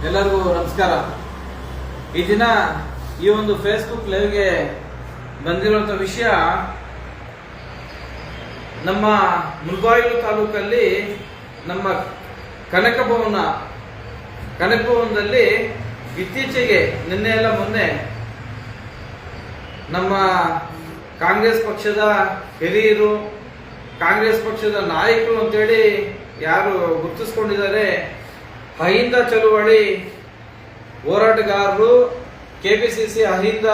ಎಲ್ಲರಿಗೂ ನಮಸ್ಕಾರ. ಈ ದಿನ ಈ ಒಂದು ಫೇಸ್ಬುಕ್ ಲೈವ್ಗೆ ಬಂದಿರುವಂಥ ವಿಷಯ, ನಮ್ಮ ಮುಳಬಾಗಿಲು ತಾಲೂಕಲ್ಲಿ ನಮ್ಮ ಕನಕಭವನದಲ್ಲಿ ಇತ್ತೀಚೆಗೆ ನಿನ್ನೆ ಎಲ್ಲ ಮೊನ್ನೆ ನಮ್ಮ ಕಾಂಗ್ರೆಸ್ ಪಕ್ಷದ ಹಿರಿಯರು, ಕಾಂಗ್ರೆಸ್ ಪಕ್ಷದ ನಾಯಕರು ಅಂತೇಳಿ ಯಾರು ಗುರುತಿಸ್ಕೊಂಡಿದ್ದಾರೆ, ಅಹಿಂದ ಚಳುವಳಿ ಹೋರಾಟಗಾರರು, ಕೆಪಿಸಿಸಿ ಅಹಿಂದ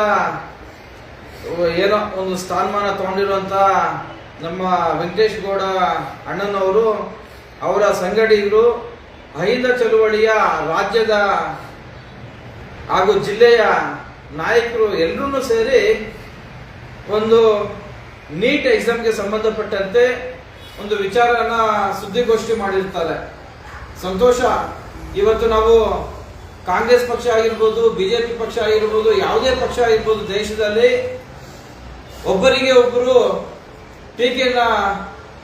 ಏನೋ ಒಂದು ಸ್ಥಾನಮಾನ ತಗೊಂಡಿರುವಂತ ನಮ್ಮ ವೆಂಕಟೇಶ್ ಗೌಡ ಅಣ್ಣನವರು, ಅವರ ಸಂಘಟಕರು, ಅಹಿಂದ ಚಳುವಳಿಯ ರಾಜ್ಯದ ಹಾಗೂ ಜಿಲ್ಲೆಯ ನಾಯಕರು ಎಲ್ಲರೂ ಸೇರಿ ಒಂದು ನೀಟ್ ಎಕ್ಸಾಮ್ಗೆ ಸಂಬಂಧಪಟ್ಟಂತೆ ಒಂದು ವಿಚಾರನ ಸುದ್ದಿಗೋಷ್ಠಿ ಮಾಡಿರ್ತಾರೆ. ಸಂತೋಷ. ಇವತ್ತು ನಾವು ಕಾಂಗ್ರೆಸ್ ಪಕ್ಷ ಆಗಿರ್ಬೋದು, ಬಿಜೆಪಿ ಪಕ್ಷ ಆಗಿರ್ಬೋದು, ಯಾವುದೇ ಪಕ್ಷ ಆಗಿರ್ಬೋದು, ದೇಶದಲ್ಲಿ ಒಬ್ಬರಿಗೆ ಒಬ್ಬರು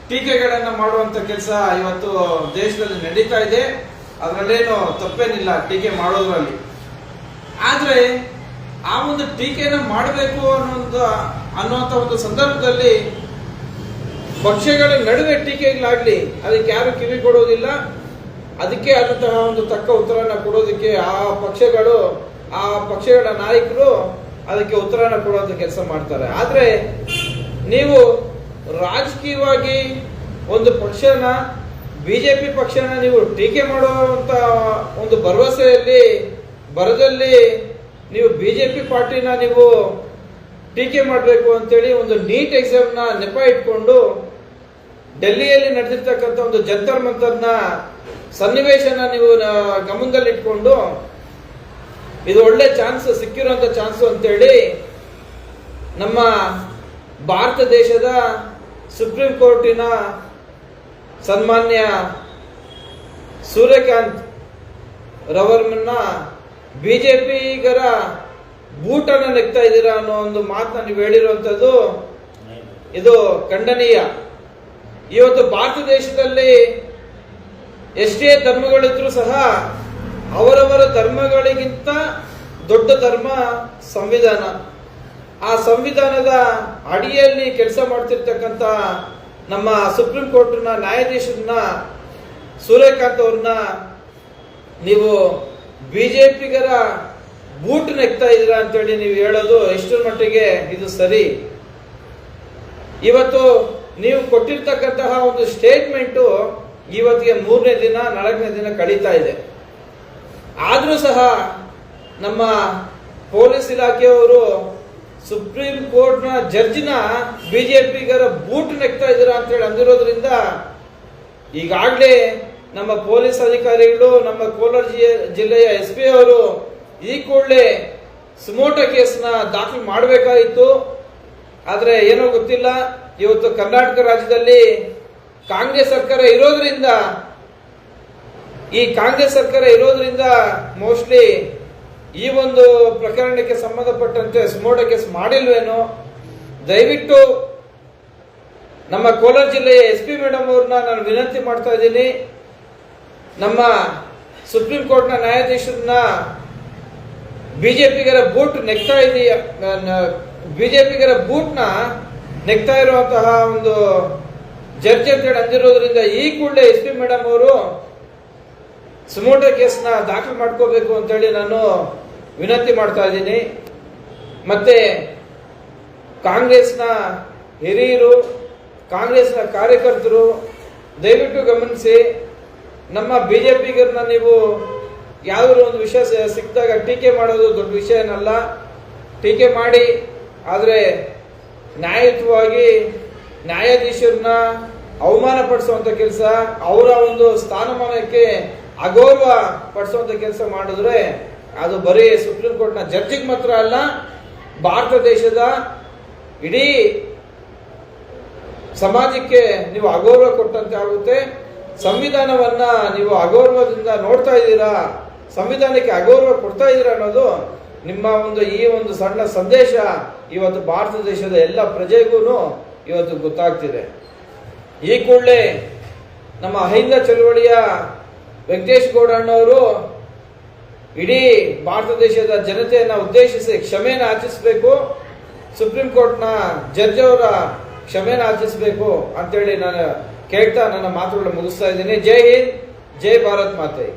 ಟೀಕೆಗಳನ್ನ ಮಾಡುವಂತ ಕೆಲಸ ಇವತ್ತು ದೇಶದಲ್ಲಿ ನಡೀತಾ ಇದೆ. ಅದರಲ್ಲೇನು ತಪ್ಪೇನಿಲ್ಲ ಟೀಕೆ ಮಾಡೋದ್ರಲ್ಲಿ. ಆದ್ರೆ ಆ ಒಂದು ಟೀಕೆನ ಮಾಡಬೇಕು ಅನ್ನುವಂತ ಒಂದು ಸಂದರ್ಭದಲ್ಲಿ ಪಕ್ಷಗಳ ನಡುವೆ ಟೀಕೆಗಳಾಗ್ಲಿ ಅದಕ್ಕೆ ಯಾರು ಕಿವಿ ಕೊಡೋದಿಲ್ಲ. ಅದಕ್ಕೆ ಆದಂತಹ ಒಂದು ತಕ್ಕ ಉತ್ತರನ ಕೊಡೋದಕ್ಕೆ ಆ ಪಕ್ಷಗಳ ನಾಯಕರು ಅದಕ್ಕೆ ಉತ್ತರನ ಕೊಡೋದಕ್ಕೆ ಕೆಲಸ ಮಾಡ್ತಾರೆ. ಆದ್ರೆ ನೀವು ರಾಜಕೀಯವಾಗಿ ಒಂದು ಪಕ್ಷನ, ಬಿಜೆಪಿ ಪಕ್ಷನ ನೀವು ಟೀಕೆ ಮಾಡುವಂತ ಒಂದು ಭರದಲ್ಲಿ ನೀವು ಬಿಜೆಪಿ ಪಾರ್ಟಿನ ನೀವು ಟೀಕೆ ಮಾಡಬೇಕು ಅಂತೇಳಿ ಒಂದು ನೀಟ್ ಎಕ್ಸಾಮ್ನ ನೆಪ ಇಟ್ಕೊಂಡು ಡೆಲ್ಲಿಯಲ್ಲಿ ನಡೆದಿರ್ತಕ್ಕಂಥ ಒಂದು ಜಂತರ್ ಮಂತರ್ನ ಸನ್ನಿವೇಶನ ನೀವು ಗಮನದಲ್ಲಿಟ್ಕೊಂಡು ಇದು ಒಳ್ಳೆ ಚಾನ್ಸ್, ಸಿಕ್ಕಿರುವಂತ ಚಾನ್ಸ್ ಅಂತೇಳಿ ನಮ್ಮ ಭಾರತ ದೇಶದ ಸುಪ್ರೀಂ ಕೋರ್ಟಿನ ಸನ್ಮಾನ್ಯ ಸೂರ್ಯಕಾಂತ್ ರವರನ್ನ ಬಿಜೆಪಿಗರ ಬೂಟನ್ನ ನೆಕ್ತಾ ಇದ್ದೀರಾ ಅನ್ನೋ ಒಂದು ಮಾತನ್ನ ನೀವು ಹೇಳಿರುವಂತದ್ದು ಇದು ಖಂಡನೀಯ. ಇವತ್ತು ಭಾರತ ದೇಶದಲ್ಲಿ ಎಷ್ಟೇ ಧರ್ಮಗಳಿದ್ರೂ ಸಹ ಅವರವರ ಧರ್ಮಗಳಿಗಿಂತ ದೊಡ್ಡ ಧರ್ಮ ಸಂವಿಧಾನ. ಆ ಸಂವಿಧಾನದ ಅಡಿಯಲ್ಲಿ ಕೆಲಸ ಮಾಡ್ತಿರ್ತಕ್ಕಂಥ ನಮ್ಮ ಸುಪ್ರೀಂ ಕೋರ್ಟ್ನ ನ್ಯಾಯಾಧೀಶರನ್ನ ಸೂರ್ಯಕಾಂತ್ ಅವ್ರನ್ನ ನೀವು ಬಿಜೆಪಿಗರ ಬೂಟ್ ನೆಕ್ತಾ ಇದ್ದೀರಾ ಅಂತೇಳಿ ನೀವು ಹೇಳೋದು ಎಷ್ಟರ ಮಟ್ಟಿಗೆ ಇದು ಸರಿ? ಇವತ್ತು ನೀವು ಕೊಟ್ಟಿರ್ತಕ್ಕಂತಹ ಒಂದು ಸ್ಟೇಟ್ಮೆಂಟು ಇವತ್ತಿಗೆ 3ನೇ ದಿನ 4ನೇ ದಿನ ಕಳೀತಾ ಇದೆ. ಆದ್ರೂ ಸಹ ನಮ್ಮ ಪೊಲೀಸ್ ಇಲಾಖೆಯವರು ಸುಪ್ರೀಂ ಕೋರ್ಟ್ನ ಜಡ್ಜ್ನ ಬಿಜೆಪಿಗರ ಬೂಟ್ ನೆಕ್ತಾ ಇದ್ದೀರಾ ಅಂತೇಳಿ ಅಂದಿರೋದ್ರಿಂದ ಈಗಾಗಲೇ ನಮ್ಮ ಪೊಲೀಸ್ ಅಧಿಕಾರಿಗಳು, ನಮ್ಮ ಕೋಲಾರ ಜಿಲ್ಲೆಯ SP ಅವರು ಈ ಕೂಡಲೇ ಸುಮೋಟೋ ಕೇಸ್ನ ದಾಖಲು ಮಾಡಬೇಕಾಗಿತ್ತು. ಆದ್ರೆ ಏನೋ ಗೊತ್ತಿಲ್ಲ, ಇವತ್ತು ಕರ್ನಾಟಕ ರಾಜ್ಯದಲ್ಲಿ ಕಾಂಗ್ರೆಸ್ ಸರ್ಕಾರ ಇರೋದ್ರಿಂದ ಮೋಸ್ಟ್ಲಿ ಈ ಒಂದು ಪ್ರಕರಣಕ್ಕೆ ಸಂಬಂಧಪಟ್ಟಂತೆ ಸುಮೋಟೋ ಕೇಸ್ ಮಾಡಿಲ್ವೇನೋ. ದಯವಿಟ್ಟು ನಮ್ಮ ಕೋಲಾರ ಜಿಲ್ಲೆಯ SP ಮೇಡಮ್ ಅವ್ರನ್ನ ನಾನು ವಿನಂತಿ ಮಾಡ್ತಾ ಇದ್ದೀನಿ, ನಮ್ಮ ಸುಪ್ರೀಂ ಕೋರ್ಟ್ನ ನ್ಯಾಯಾಧೀಶರನ್ನ ಬಿಜೆಪಿಗರ ಬೂಟ್ನ ನೆಕ್ತಾ ಇರುವಂತಹ ಒಂದು ಜಡ್ಜ್ ಅಂತೇಳಿ ಅಂದಿರೋದ್ರಿಂದ ಈ ಕೂಡಲೇ SP ಮೇಡಮ್ ಅವರು ಸುಮೋಟೋ ಕೇಸ್ನ ದಾಖಲು ಮಾಡ್ಕೋಬೇಕು ಅಂತೇಳಿ ನಾನು ವಿನಂತಿ ಮಾಡ್ತಾ ಇದ್ದೀನಿ. ಮತ್ತೆ ಕಾಂಗ್ರೆಸ್ನ ಹಿರಿಯರು, ಕಾಂಗ್ರೆಸ್ನ ಕಾರ್ಯಕರ್ತರು ದಯವಿಟ್ಟು ಗಮನಿಸಿ, ನಮ್ಮ ಬಿಜೆಪಿಗರನ್ನ ನೀವು ಯಾವುದಾದ್ರು ಒಂದು ವಿಷಯ ಸಿಕ್ಕಿದಾಗ ಟೀಕೆ ಮಾಡೋದು ದೊಡ್ಡ ವಿಷಯ ಏನಲ್ಲ. ಟೀಕೆ ಮಾಡಿ, ಆದರೆ ನ್ಯಾಯಯುತವಾಗಿ ನ್ಯಾಯಾಧೀಶರನ್ನ ಅವಮಾನ ಪಡಿಸುವಂತ ಕೆಲಸ, ಅವರ ಒಂದು ಸ್ಥಾನಮಾನಕ್ಕೆ ಅಗೌರವ ಪಡಿಸುವಂತ ಕೆಲಸ ಮಾಡಿದ್ರೆ ಅದು ಬರೀ ಸುಪ್ರೀಂ ಕೋರ್ಟ್ನ ಜಡ್ಜಿಗೆ ಮಾತ್ರ ಅಲ್ಲ, ಭಾರತ ದೇಶದ ಇಡೀ ಸಮಾಜಕ್ಕೆ ನೀವು ಅಗೌರವ ಕೊಟ್ಟಂತೆ ಆಗುತ್ತೆ. ಸಂವಿಧಾನವನ್ನ ನೀವು ಅಗೌರವದಿಂದ ನೋಡ್ತಾ ಇದ್ದೀರಾ, ಸಂವಿಧಾನಕ್ಕೆ ಅಗೌರವ ಕೊಡ್ತಾ ಇದ್ದೀರಾ ಅನ್ನೋದು ನಿಮ್ಮ ಈ ಒಂದು ಸಣ್ಣ ಸಂದೇಶ ಇವತ್ತು ಭಾರತ ದೇಶದ ಎಲ್ಲ ಪ್ರಜೆಗೂ ಇವತ್ತು ಗೊತ್ತಾಗ್ತಿದೆ. ಈ ಕೂಡಲೇ ನಮ್ಮ ಅಹಿಂದ ಚಳವಳಿಯ ವೆಂಕಟೇಶ್ ಗೌಡ ಅಣ್ಣವರು ಇಡೀ ಭಾರತ ದೇಶದ ಜನತೆಯನ್ನ ಉದ್ದೇಶಿಸಿ ಕ್ಷಮೆಯನ್ನು ಯಾಚಿಸಬೇಕು. ಸುಪ್ರೀಂ ಕೋರ್ಟ್ನ ಜಡ್ಜ್ ಅವರ ಕ್ಷಮೆಯನ್ನು ಯಾಚಿಸಬೇಕು ಅಂತೇಳಿ ನಾನು ಕೇಳ್ತಾ ನನ್ನ ಮಾತುಗಳನ್ನು ಮುಗಿಸ್ತಾ ಇದ್ದೀನಿ. ಜೈ ಹಿಂದ್, ಜೈ ಭಾರತ್ ಮಾತೆ.